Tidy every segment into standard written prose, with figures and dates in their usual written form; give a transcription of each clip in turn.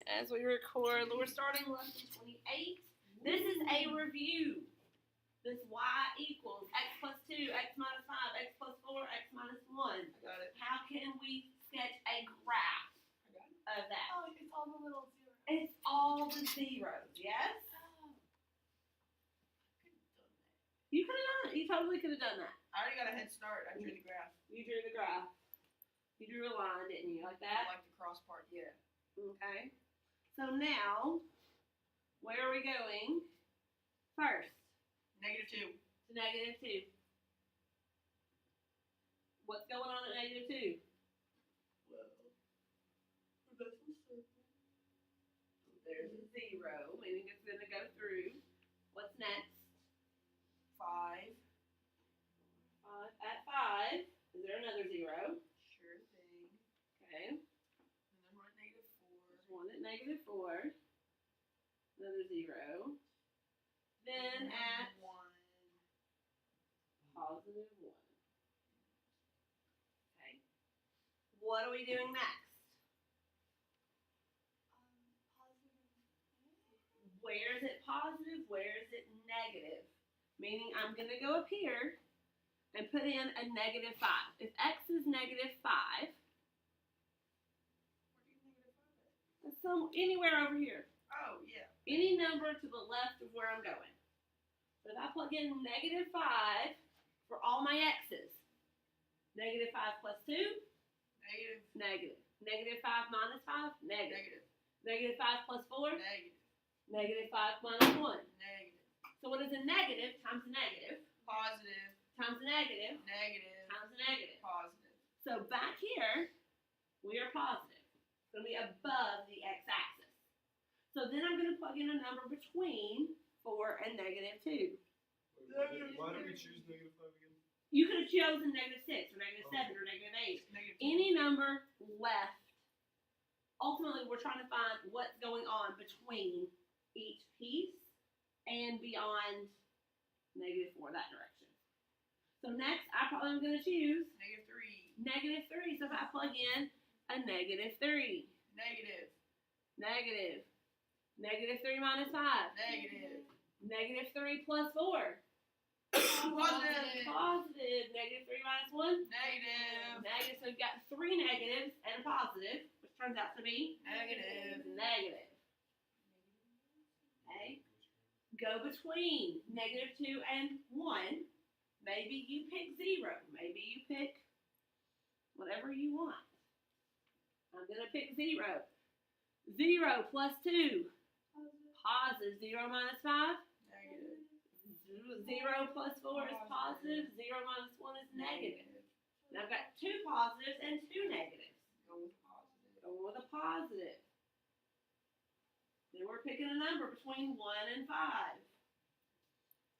as we record. We're starting lesson 28. This is a review. This y equals x plus 2, x minus 5, x plus 4, x minus 1. I got it. How can we sketch a graph of that? Oh, it's all the little zeros. It's all the zeros, yes? Oh. You could have done it. You totally could have done that. I already got a head start. I drew the graph. You drew the graph. You drew a line, didn't you? Like that? I like the cross part, yeah. Okay. So now, where are we going first? -2. To -2. What's going on at -2? Well, that's a circle. There's a 0, meaning it's going to go through. What's next? 5. 5. At 5, is there another 0? Sure thing. Okay. And then we're at -4. There's one at -4. Another 0. Then at +1. +1. Okay. What are we doing next? Positive. Where is it positive? Where is it negative? Meaning I'm going to go up here and put in a -5. If x is -5, so anywhere over here. Oh, yeah. Any number to the left of where I'm going. So if I plug in -5 for all my x's, -5 plus 2, Negative. negative. -5 minus 5, negative. Negative. -5 plus 4, Negative. -5 minus 1. Negative. So what is a negative times a negative Positive. times a negative Negative. times a negative? Positive. So back here, we are positive. It's going to be above the x-axis. So then I'm going to plug in a number between 4 and -2. Why did we choose -5 again? You could have chosen -6 or -7 or -8. Negative. Any number left. Ultimately, we're trying to find what's going on between each piece and beyond -4, that direction. So next, I probably am going to choose -3. -3. So if I plug in a -3, Negative. negative, -3 minus 5, Negative. -3 plus 4, Positive. positive, -3 minus 1, Negative. negative. So we've got 3 negatives and a positive, which turns out to be Negative. negative. Okay. Go between -2 and 1. Maybe you pick 0. Maybe you pick whatever you want. I'm going to pick 0. 0 plus 2. Positive. 0 minus 5. Negative. 0 plus 4 is positive. 0 minus 1 is negative. Now I've got 2 positives and 2 negatives. Go with positive. Go with a positive. Then we're picking a number between 1 and 5.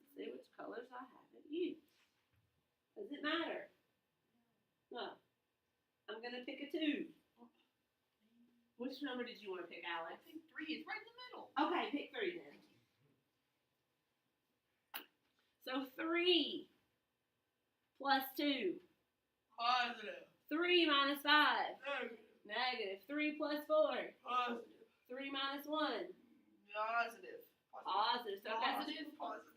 Let's see which colors I haven't used. Does it matter? No. I'm going to pick a 2. Which number did you want to pick, I Alex? think 3 is right in the middle. Okay, pick 3 then. So 3 plus 2. Positive. 3 minus 5. Negative. Negative. 3 plus 4. Positive. 3 minus 1. Positive. Positive. So I've got Positive. Positive.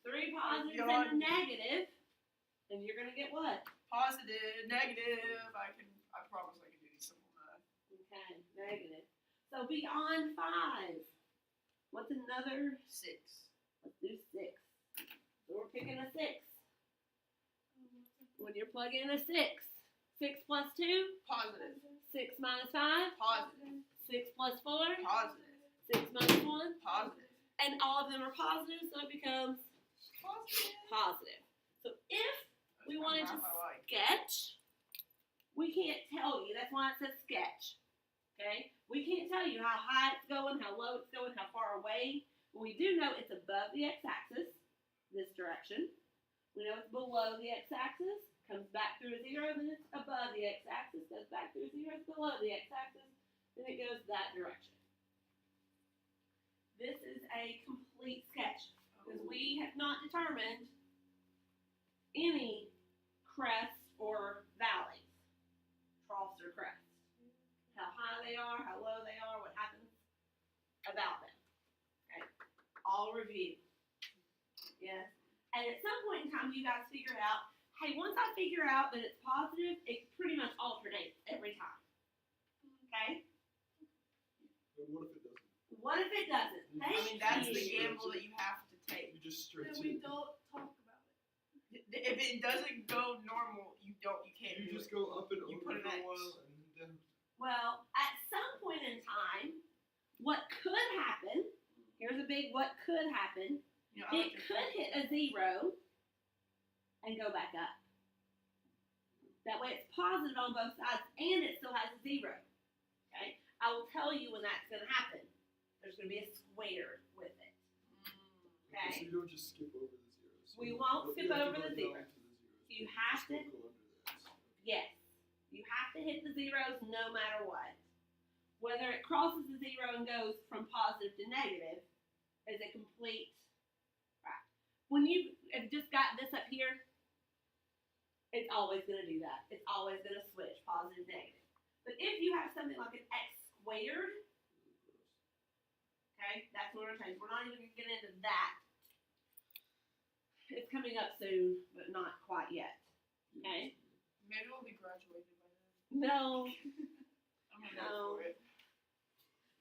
3 positives God. and a negative. And you're going to get what? Positive. Negative. I promise I can do these simple math. Okay, negative. So beyond 5. What's another? 6. Let's do 6. So we're picking a 6. When you're plugging in a 6. 6 plus 2. Positive. 6 minus 5. Positive. 6 plus 4. Positive. 6 minus 1. Positive. And all of them are positive, so it becomes Positive. positive. So if we wanted to That's I like. sketch, we can't tell you. That's why it says sketch. Okay? We can't tell you how high it's going, how low it's going, how far away. But we do know it's above the x-axis, this direction. We know it's below the x-axis, comes back through a 0, then it's above the x-axis, goes back through a 0, it's below the x-axis, then it goes that direction. This is a complete sketch because we have not determined any crests or valleys, troughs or crests. How high they are, how low they are, what happens review. Yes. And at some point in time, you guys figure out, hey, once I figure out that it's positive, it pretty much alternates every time. Okay? But what if it doesn't? What if it doesn't? I Thank I mean, that's you. the gamble that you have to take. You just stretch Then it. we don't talk about it. If it doesn't go normal, you can't You do just it. go up and You over put an for a X. while and then down. Well, at some point in time, what could happen, here's a big what could happen, You know, I it like to could hit a 0 and go back up. That way it's positive on both sides and it still has a 0. Okay? I will tell you when that's going to happen. There's going to be a square with it. Okay. So you don't just skip over the zeros. We won't skip You have over to the go zeros. down to the zeros. You but have just to- don't go under that. Yes. You have to hit the zeros no matter what. Whether it crosses the 0 and goes from positive to negative is a complete right. When you have just got this up here, it's always going to do that. It's always going to switch positive, negative. But if you have something like an x squared, okay, that's what we're saying. We're not even going to get into that. It's coming up soon, but not quite yet. Okay? Maybe we'll be graduated by then. No. I'm gonna No. go for it.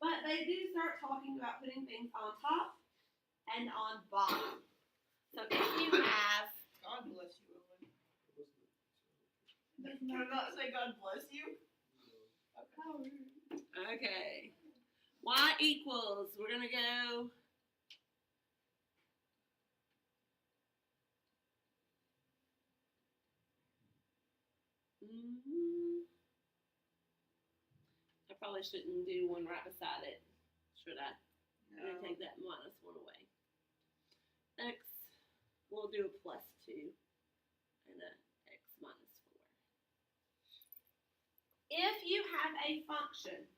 But they do start talking about putting things on top and on bottom. So if you have, God bless you, Owen. Wasn't it? Can I not say God bless you? okay, y equals, we're going to go, I probably shouldn't do one right beside it, should I? I'm going to take that minus 1 away. X, we'll do a plus 2 and a x minus 4. If you have a function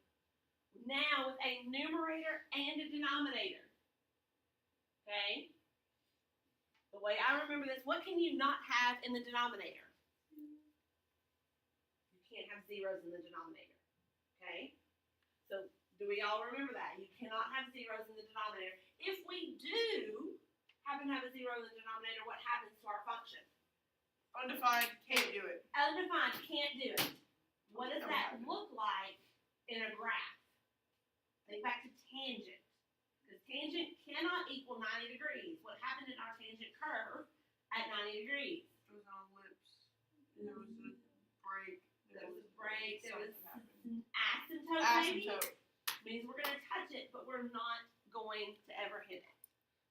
now with a numerator and a denominator, okay? The way I remember this, what can you not have in the denominator? You can't have zeros in the denominator, okay? So do we all remember that? You cannot have zeros in the denominator. If we do happen to have a 0 in the denominator, what happens to our function? Undefined, can't do it. Undefined, can't do it. What does that look like in a graph? Think back to tangent. Because tangent cannot equal 90 degrees. What happened in our tangent curve at 90 degrees? It was on lips. There was a break. There was a break. There was something happened. asymptote, maybe? Asymptote. Means we're going to touch it, but we're not going to ever hit it.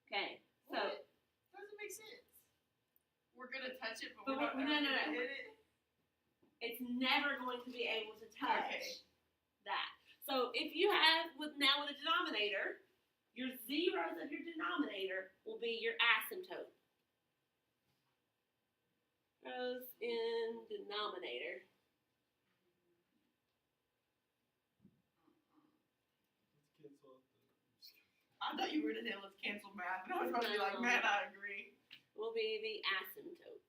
Okay, so. What? Doesn't make sense. We're gonna touch it, but But we're not no, ever no, gonna no. hit it. It's never going to be able to touch Okay. that. So if you have with a denominator, your zeros of your denominator will be your asymptote. Zeros in denominator. Let's cancel out the. I'm just kidding. I thought you were gonna say let's cancel math, and I was gonna be like, No. man, I agree. Will be the asymptote.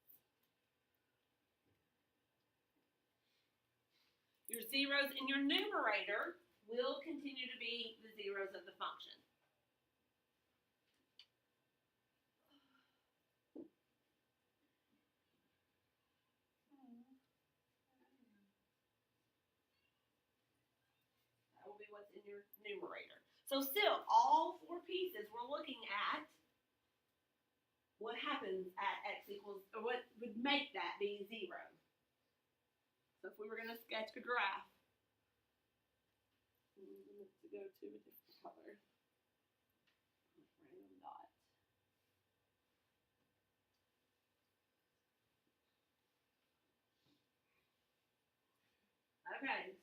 Your zeros in your numerator will continue to be the zeros of the function. That will be what's in your numerator. So still, all 4 pieces we're looking at what happens at x equals, or what would make that be 0. So if we were going to sketch a graph, let's go to a different color. Random dot. Okay.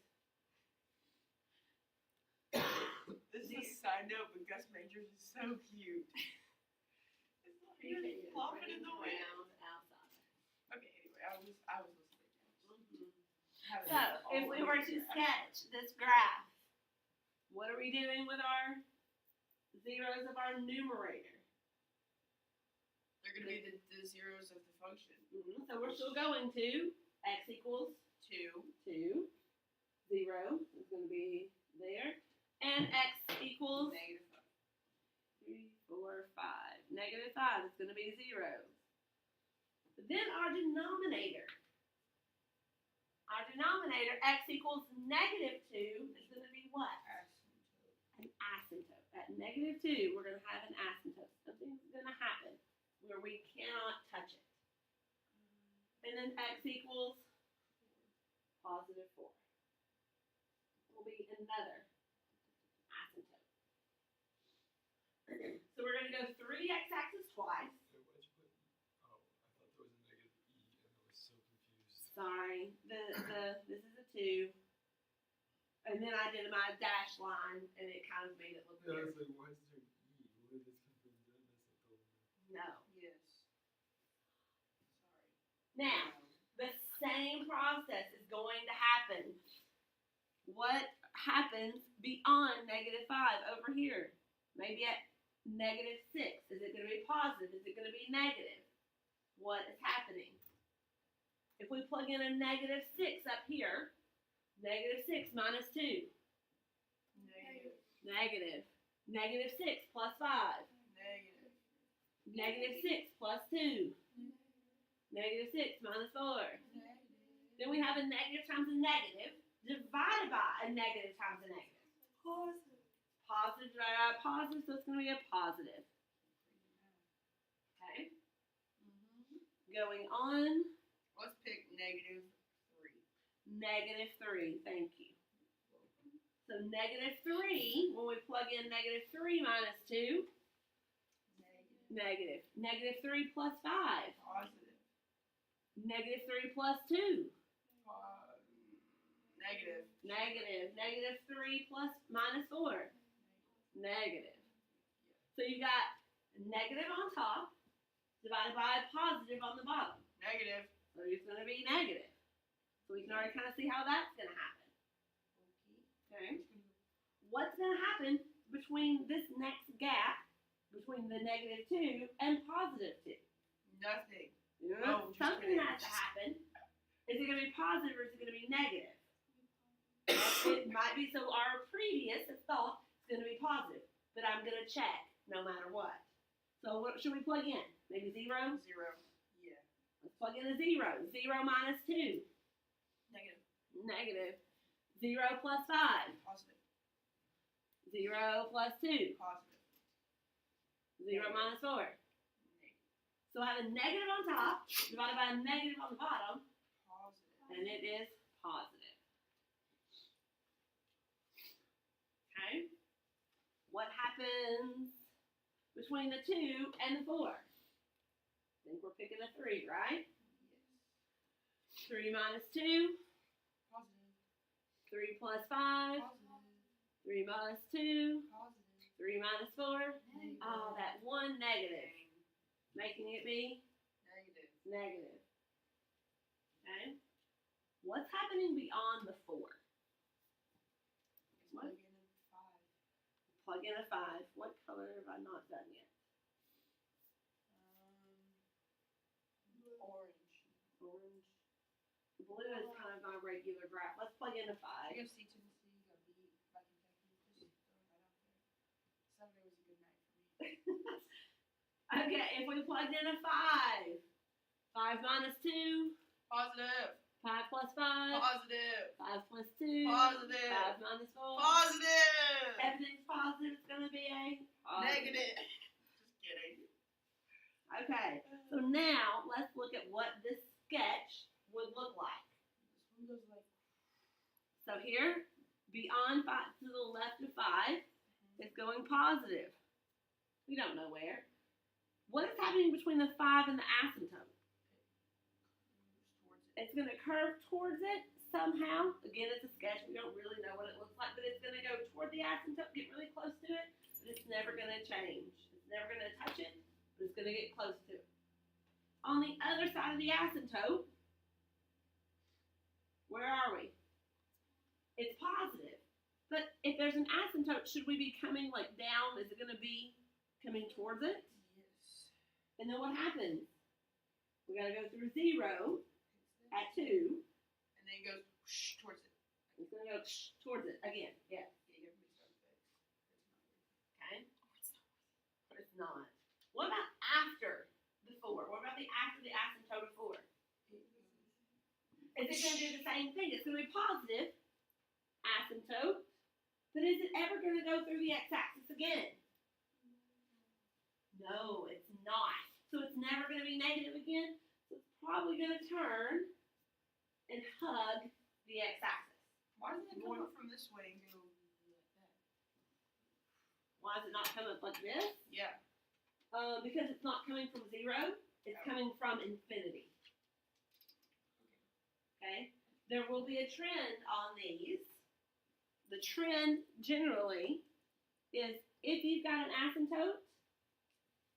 This is a side note, but Gus Majors is so cute. It's like you're flopping in the wind. Outside. Okay, anyway, I was listening. So, if we were to sketch this graph, what are we doing with our zeros of our numerator? They're gonna be the zeros of the function. So we're still going to x equals 2. 2. 0 is going to be there. And x equals Negative 3, 4, 5. 5 is going to be 0. But then our denominator, x equals negative 2, is going to be what? An asymptote. At negative 2, we're going to have an asymptote. Something's going to happen where we cannot touch it. And then x equals positive 4. Will be another asymptote. So we're going to go through the x-axis twice. Wait, why'd you put? Oh, I thought there was a negative e, and I was so confused. Sorry, this is a 2. And then I did my dash line, and it kind of made it look Yeah, I weird. was like, why is there an e? Where did this come from? Did I mess up the whole thing? No. Yes. Now, the same process is going to happen. What happens beyond negative 5 over here? Maybe at negative 6. Is it going to be positive? Is it going to be negative? What is happening? If we plug in a negative 6 up here, negative 6 minus 2. Negative. Negative. Negative 6 plus 5. Negative. Negative 6 plus 2. Negative 6 minus 4. Negative. Then we have a negative times a negative divided by a negative times a negative. Positive. Positive divided by a positive, so it's going to be a positive. Okay. Going on. Let's pick negative 3. Negative 3. Thank you. So negative 3, when we plug in negative 3 minus 2, Negative. negative. Negative 3 plus 5. Positive. Negative 3 plus 2. Negative. Negative. Negative 3 plus minus 4. Negative. So you got a negative on top divided by a positive on the bottom. Negative. So it's going to be negative. So we can already kind of see how that's going to happen. Okay. What's going to happen between this next gap between the negative 2 and positive 2? Nothing. Yeah. Oh, just Something kidding. has to happen. Is it going to be positive or is it going to be negative? It might be. So our previous thought is going to be positive, but I'm going to check no matter what. So what should we plug in? Maybe 0? 0. Yeah. Let's plug in a 0. 0 minus 2. Negative. Negative. 0 plus 5. Positive. 0 plus 2. Positive. 0 minus 4. Negative. So I have a negative on top divided by a negative on the bottom, Positive. and it is positive. Okay? What happens between the 2 and the 4? I think we're picking a 3, right? Yes. 3 minus 2. Positive. 3 plus 5. Positive. 3 minus 2. Positive. 3 minus 4. Negative. Oh, that one negative. Making it be Negative. negative. Okay? What's happening beyond the 4? Let's plug in a 5. Plug in a 5. What color have I not done yet? Orange. Orange. Blue is kind of my regular graph. Let's plug in a 5. I got C, Tennessee, got B, by Kentucky. Just throw it right out there. Saturday was a good night for me. Okay, if we plugged in a 5. 5 minus 2. Positive. 5 plus 5. Positive. 5 plus 2. Positive. 5 minus 4. Positive. Everything's positive. It's going to be a positive. Negative. Just kidding. Okay, so now let's look at what this sketch would look like. This one goes like. So here, beyond 5, to the left of 5, it's going positive. We don't know where. What is happening between the 5 and the asymptote? Towards it. It's going to curve towards it somehow. Again, it's a sketch. We don't really know what it looks like, but it's going to go toward the asymptote, get really close to it, but it's never going to change. It's never going to touch it, but it's going to get close to it. On the other side of the asymptote, where are we? It's positive. But if there's an asymptote, should we be coming like down? Is it going to be coming towards it? Yes. And then what happens? We got to go through 0 at 2. And then it goes whoosh, towards it. It's going to go towards it again. Yeah. Yeah, you gotta restarts back. Okay. But it's not. What about after Is it going to do the same thing? It's going to be positive asymptote, but is it ever going to go through the x-axis again? No, it's not. So it's never going to be negative again. So it's probably going to turn and hug the x-axis. Why doesn't it come up from this way and go like that? Why is it not coming up like this? Yeah. Because it's not coming from 0. It's coming from infinity. Okay? There will be a trend on these. The trend generally is if you've got an asymptote,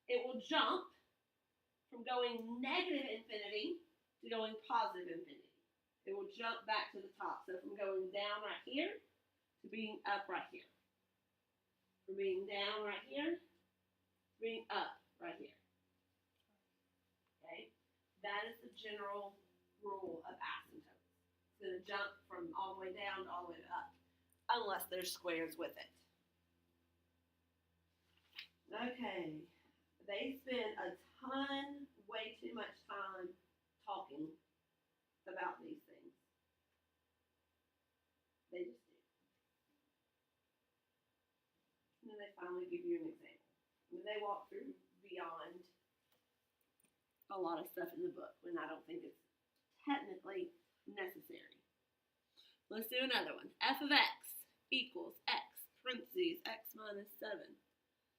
it will jump from going negative infinity to going positive infinity. It will jump back to the top. So from going down right here to being up right here. From being down right here to being up right here. Okay? That is the general rule of asymptotes. It's going to jump from all the way down to all the way up. Unless there's squares with it. Okay. They spend a ton, way too much time talking about these things. They just do. And then they finally give you an example. I mean, they walk through beyond a lot of stuff in the book when I don't think it's technically necessary. Let's do another one. F of x equals x parentheses x minus 7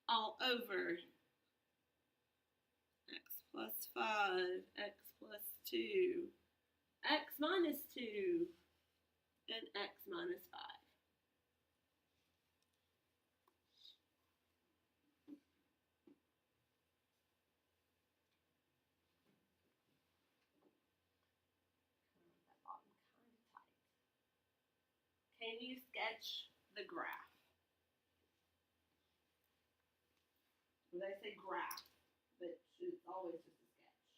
all over x plus 5, x plus 2, x minus 2, and x minus 5. Can you sketch the graph? Well, they say graph, but it's always just a sketch.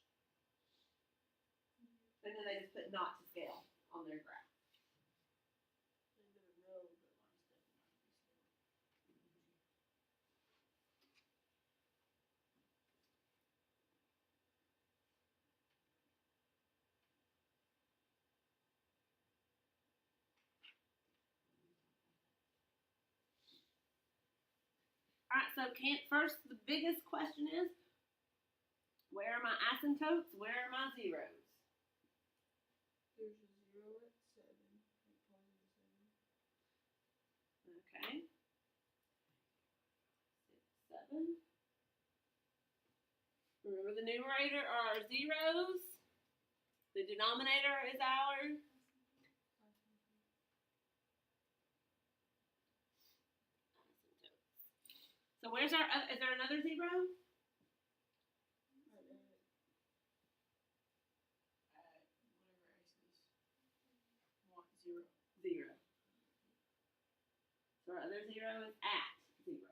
And then they just put not to scale on their graph. Alright, so first the biggest question is, where are my asymptotes? Where are my zeros? There's a 0 at 7, like positive 7. Okay. 6, 7. Remember the numerator are our zeros. The denominator is our asymptotes. So where's our, is there another 0? Whatever x is. 0. So our other 0 is at 0.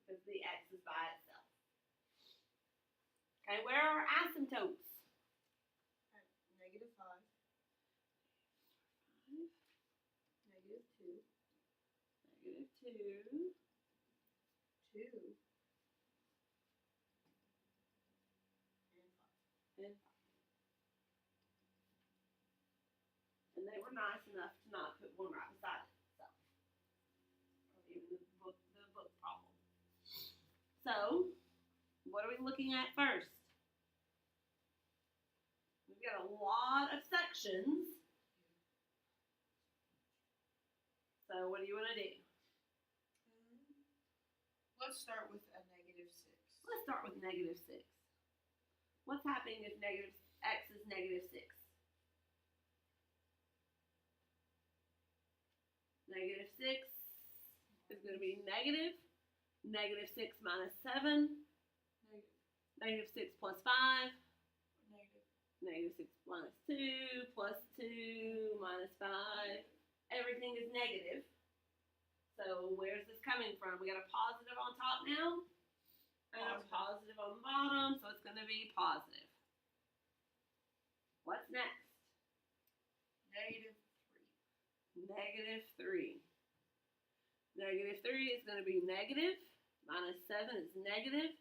Because the x is by itself. Okay, where are our asymptotes? At negative 5. 5. Negative 2. Negative 2. 2. And 5. And they were nice enough to not put one right beside it. So, even the book problem. So, what are we looking at first? We've got a lot of sections. So, what do you want to do? Let's start with a negative 6. Let's start with negative 6. What's happening if x is negative 6? Negative 6 is going to be negative. Negative 6 minus 7. Negative. Negative 6 plus 5. Negative. Negative 6 minus 2 plus 2 minus 5. Everything is negative. So where's this coming from? We got a positive on top now. And a positive on the bottom. So it's going to be positive. What's next? Negative 3. Negative 3. Negative 3 is going to be negative. Minus 7 is negative.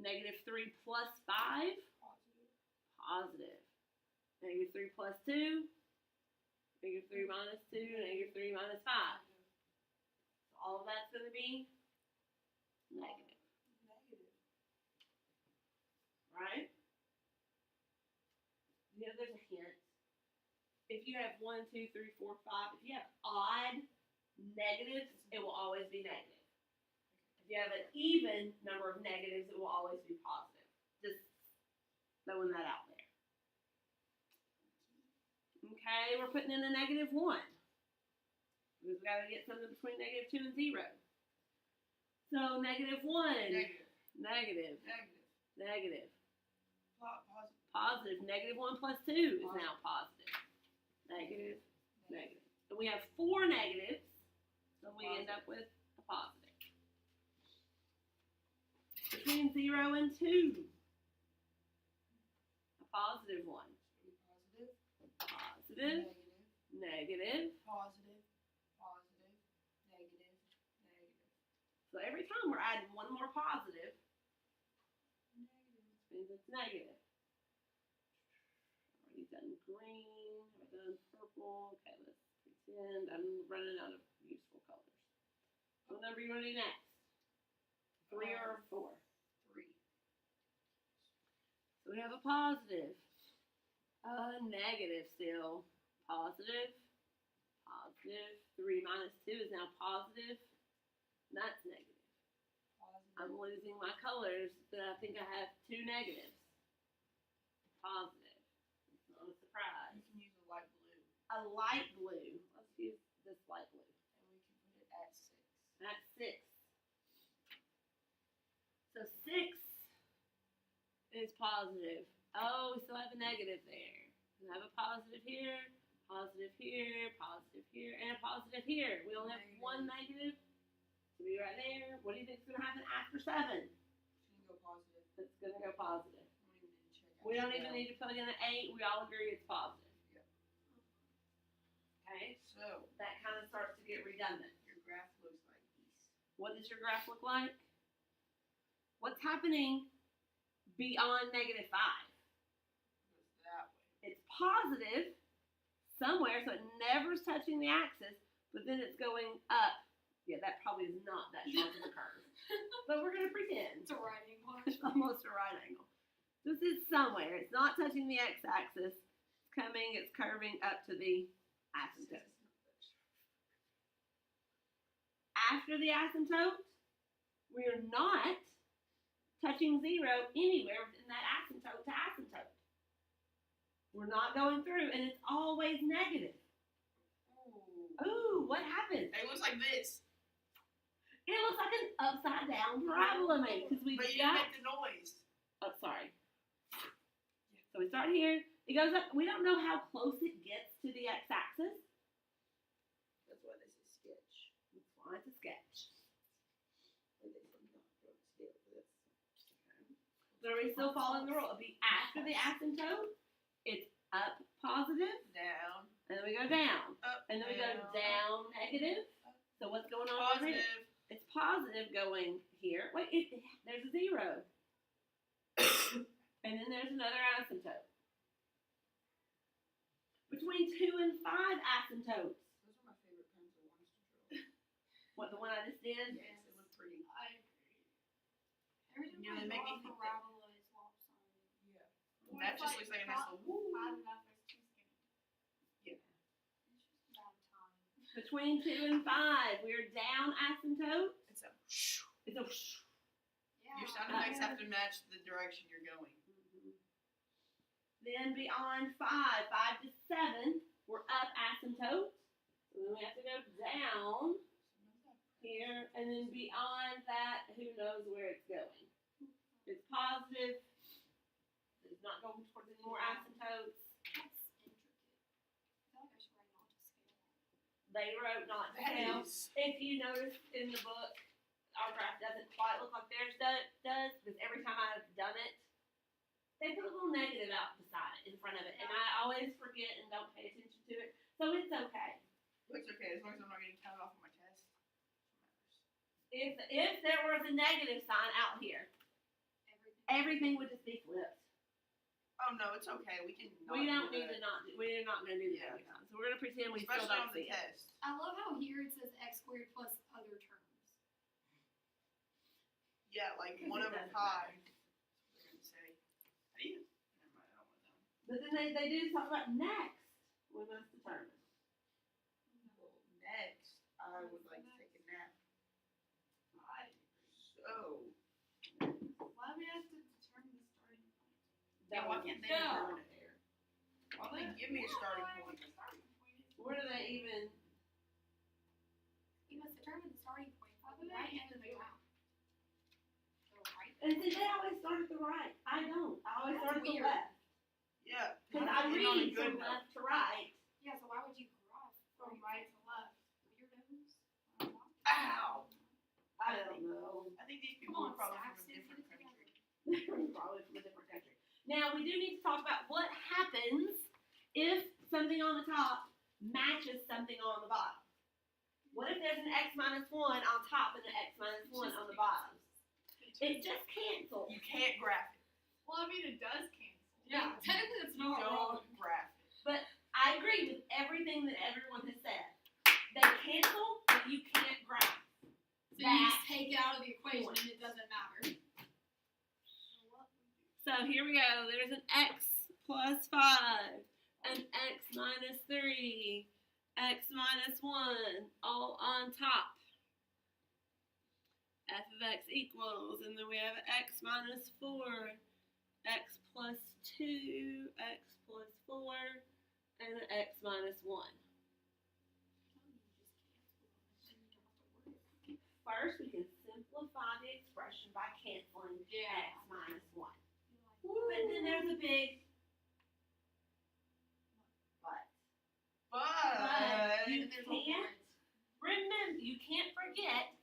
Negative 3 plus 5. Positive. Positive. Negative 3 plus 2. -3 minus 2, -3 minus 5. So all of that's going to be negative, Negative. right? You know, there's a hint. If you have 1, 2, 3, 4, 5, if you have odd negatives, it will always be negative. If you have an even number of negatives, it will always be positive. Just throwing that out there. Okay, we're putting in a -1. We've got to get something between -2 and 0. So -1, Negative. negative, Negative. negative, Positive. positive. -1 plus 2 is now positive. Negative, negative. And we have 4 negatives, so we end up with a positive. Between 0 and 2, a +1. Positive. Positive, negative. Positive. Positive. Negative. Negative. So every time we're adding one more positive, Negative. means it's negative. Already done green, I've done purple. Okay, let's pretend I'm running out of useful colors. What number you want to do next? 3 or 4? 3. So we have a positive, a negative still, positive, positive. 3 minus 2 is now positive, and that's negative. I'm Positive. losing my colors, but I think I have 2 negatives. Positive. It's not a surprise. You can use a light blue, A light blue. Let's use this light blue. and we can put it at 6. That's 6. So 6 is positive. Oh, we still have a negative there. We have a positive here, positive here, positive here, and a positive here. We only have one negative to be right there. What do you think is going to happen after 7? It's going to go positive. It's going to go positive. We don't even need to check out We don't even need to plug in an 8. We all agree it's positive. Yep. Okay, So, that kind of starts to get redundant. your graph looks like this. What does your graph look like? What's happening beyond -5? It goes that way. It's positive somewhere, so it never's touching the axis, but then it's going up. Yeah, that probably is not that sharp of a curve. But we're going to pretend. It's a right angle. It's almost a right angle. This is somewhere. It's not touching the x-axis. It's coming, it's curving up to the asymptote. After the asymptote, we are not touching 0 anywhere within that asymptote to asymptote. We're not going through, and it's always negative. Ooh, what happened? It looks like this. It looks like an upside down parabola, mate, because we But you got. make the noise. Oh, sorry. So we start here. It goes up. We don't know how close it gets to the x-axis. That's why this is sketch. That's why it's a sketch. So are we still following the rule? It'll be after the asymptote. It's up positive, Down. and then we go down, Up. and then we go down negative. So what's going on over here? Positive. It's positive going here. Wait, there's a 0. And then there's another asymptote. Between 2 and 5 asymptotes. Those are my favorite pencil ones to draw. What, the one I just did? Yes, it looks pretty. I agree. Every time Yeah, I they make draw me a think that- parabola, it's lopsided. Yeah. When That it's just looks like a nice little woo. wide enough, it's too skinny. Yeah. It's just about time. Between 2 and 5, we're down asymptote. It's a. It's a whoosh. Yeah. Your sound effects have to match the direction you're going. Then beyond 5, 5 to 7, we're up asymptote. So then we have to go down here, and then beyond that, who knows where it's going. It's positive. It's not going towards any more asymptotes. That's intricate. I feel like I should write not to scale. They wrote not to That scale. is. If you notice in the book, our graph doesn't quite look like theirs does, because every time I've done it, they put a little negative out beside it, in front of it, and I always forget and don't pay attention to it. So it's okay. It's okay as long as I'm not getting counted off on my test. If there was a negative sign out here, everything would just be flipped. Oh no, it's okay. We can. We're not going to do the Yeah. negative sign. So we're gonna pretend we still Especially don't on the see it. test. I love how here it says x squared plus other terms. Yeah, like Because 1 it over doesn't 5. matter. They're gonna say. How do you? Never mind, I don't want to know. But then they do talk about next. We must determine. Well, next, I would like to take a nap. Alright, so. Why do we have to determine the starting point? Yeah, why can't they determine it there? Why don't they give me a starting point? Where do they even? You must determine the starting point from the right end of the graph. So right. And see, they always start at the right. I don't. I always That's start at the weird. left. Yeah. Because I'm I getting on a read good from note. left to right. Yeah, so why would you graph from right to left? Weirdos. Ow! I don't know. I think these Come people on, are probably Stacks, from a get different it country. Probably from a different country. Now we do need to talk about what happens if something on the top matches something on the bottom. What if there's an x minus 1 on top and an x minus 1 on the bottom? It just cancels. You can't graph it. Well, I mean, it does cancel. Yeah. Technically, it's not wrong. Don't graph it. I agree with everything that everyone has said. They cancel, but you can't graph. So you just take it out of the equation and it doesn't matter. So here we go. There's an x plus 5, an x minus 3, x minus 1, all on top. F of x equals, and then we have x minus 4, x plus 2, x plus 4, and an x minus 1. First, we can simplify the expression by canceling x minus 1. But then there's a big but. But you can't remember, you can't forget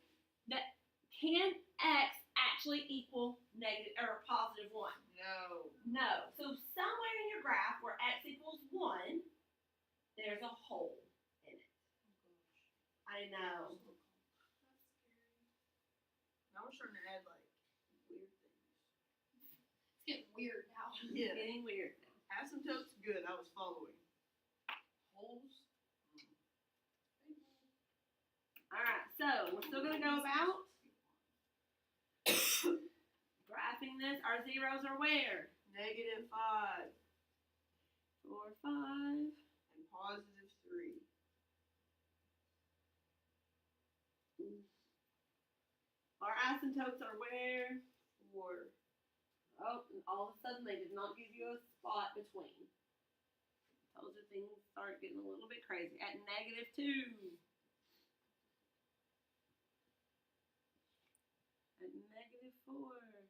that can x actually equal negative or positive 1? no. No. So somewhere in your graph where x equals 1, there's a hole in it. I know. Now we're starting to add like weird things. It's getting weird now. It's Yeah. getting weird now. Asymptote's good. I was following. Holes. Alright, so we're still gonna go about graphing this. Our zeros are where? -5 4, 5. and +3. Our asymptotes are where? 4. Oh, and all of a sudden they did not give you a spot between. Told you things start getting a little bit crazy. At -2. At -4.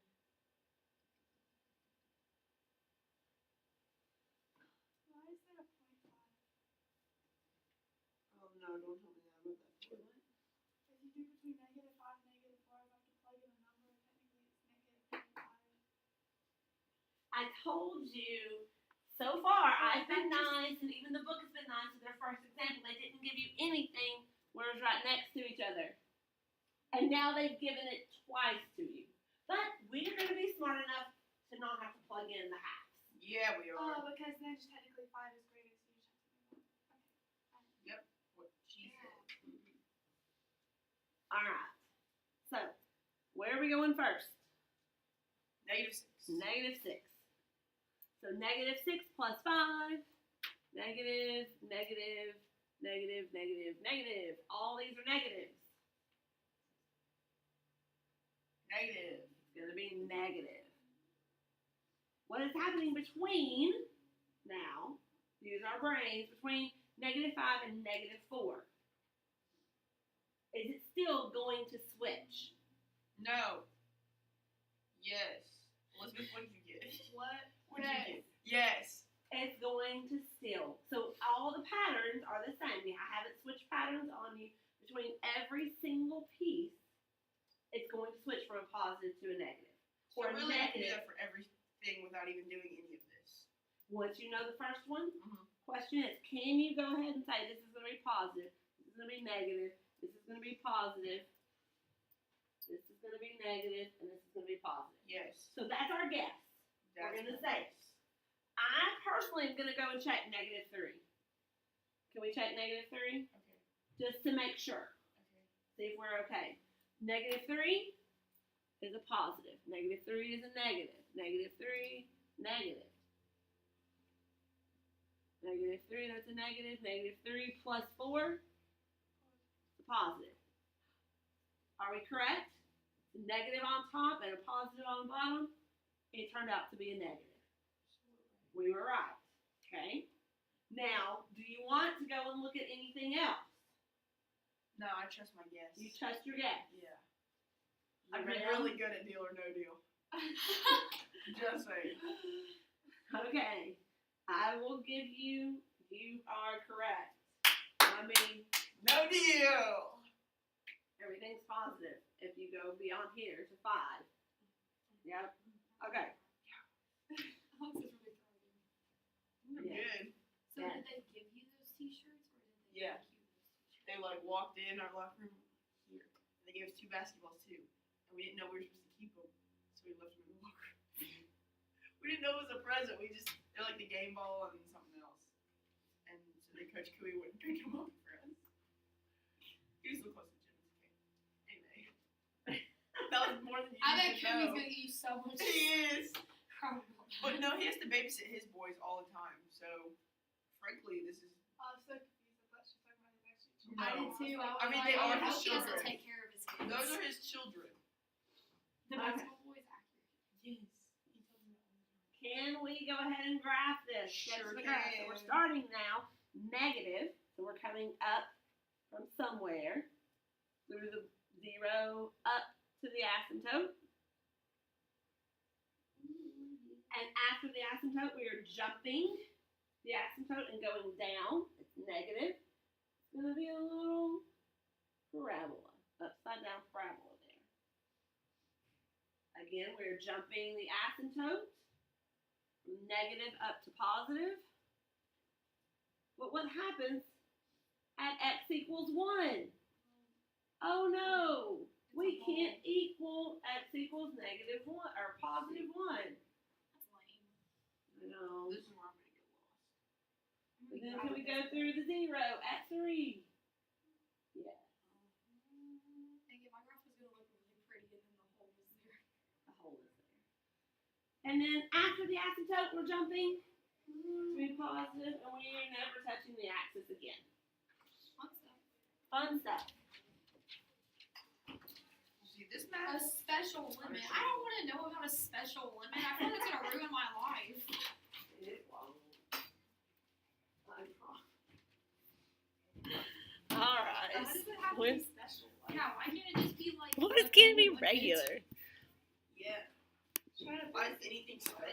Why is there a 0.5? Oh no, don't tell me that about that. If you do between -5 and -4, I have to plug in a number. Technically, it's -0.5. I told you, so far I've been nice, and even the book has been nice with their first example. They didn't give you anything where it's right next to each other. And now they've given it twice to you. But we're going to be smart enough to not have to plug in the halves. Yeah, we are. Oh, because then technically 5 is greater, so you just have to move on. What she said. Alright. So, where are we going first? -6. -6. So -6 plus 5, negative, negative, negative, negative, negative. All these are negatives. Negative. It's going to be negative. What is happening between, now, use our brains, between -5 and -4? Is it still going to switch? No. Yes. Elizabeth, what did you get? What? What did you get? Yes. It's going to still. So all the patterns are the same. I haven't switched patterns on you between every single piece. It's going to switch from a positive to a negative. So Or really, I can do negative. that for everything without even doing any of this. Once you know the first one, Mhm. question is, can you go ahead and say this is going to be positive, this is going to be negative, this is going to be positive, this is going to be negative, and this is going to be positive? Yes. So that's our guess. We're That's gonna my say. guess. I personally am going to go and check -3. Can we check -3? Okay. Just to make sure. Okay. See if we're okay. -3 is a positive. -3 is a negative. -3, negative. -3, that's a negative. -3 plus 4 is a positive. Are we correct? A negative on top and a positive on the bottom. It turned out to be a negative. We were right. Okay. Now, do you want to go and look at anything else? No, I trust my guess. You trust your guess. Yeah. I've been Around? really good at deal or no deal. Just saying. Okay. I will give you are correct. I mean, No deal. everything's positive if you go beyond here to 5. Yep. Okay. Alex is really throwing. You're Yeah. good. So Yeah. did they give you those t-shirts or did they Yeah. make you those t-shirts? They like walked in our locker room here. And they gave us 2 basketballs too. And we didn't know we were supposed to keep them. So we left them in the locker room. We didn't know it was a present. They're like the game ball and something else. And so then Coach Cooey wouldn't pick them up for us. He was so close to Jim. Okay. Anyway. That was more than you I bet even Kimmy's know. gonna get you so much. He is. crap. But no, he has to babysit his boys all the time. So, frankly, this is. I was so confused. I thought she was talking about his actual children. No. I did too. I mean, they I are hope his he doesn't children. take care of his kids. Those are his children. The basketball boy is accurate. Yes. He tells me that all the time. Can we go ahead and graph this? Sketch Sure the graph. So we're can. starting now. Negative. So we're coming up from somewhere through the 0 up to the asymptote. And after the asymptote, we are jumping the asymptote and going down. It's negative. It's going to be a little parabola, upside down parabola there. Again, we're jumping the asymptote from negative up to positive. But what happens at x equals 1? Oh no! We can't equal x equals -1 or +1. That's lame. No. This is where I'm going to get lost. And then can we go through the 0 at 3? Yeah, Dang it, my graph was gonna look really pretty and then the hole was there. the hole is there. And then after the asymptote, we're jumping to be positive, and we are never touching the axis again. Fun stuff. Fun stuff. You see this A map? special limit. I don't want to know about a special limit. I feel like it's gonna ruin my life. It won't. Alright. Why does it have to When- be special? Yeah, why can't it just be like? Well, a it's gonna be normal limit? regular. Yeah. Why is anything special?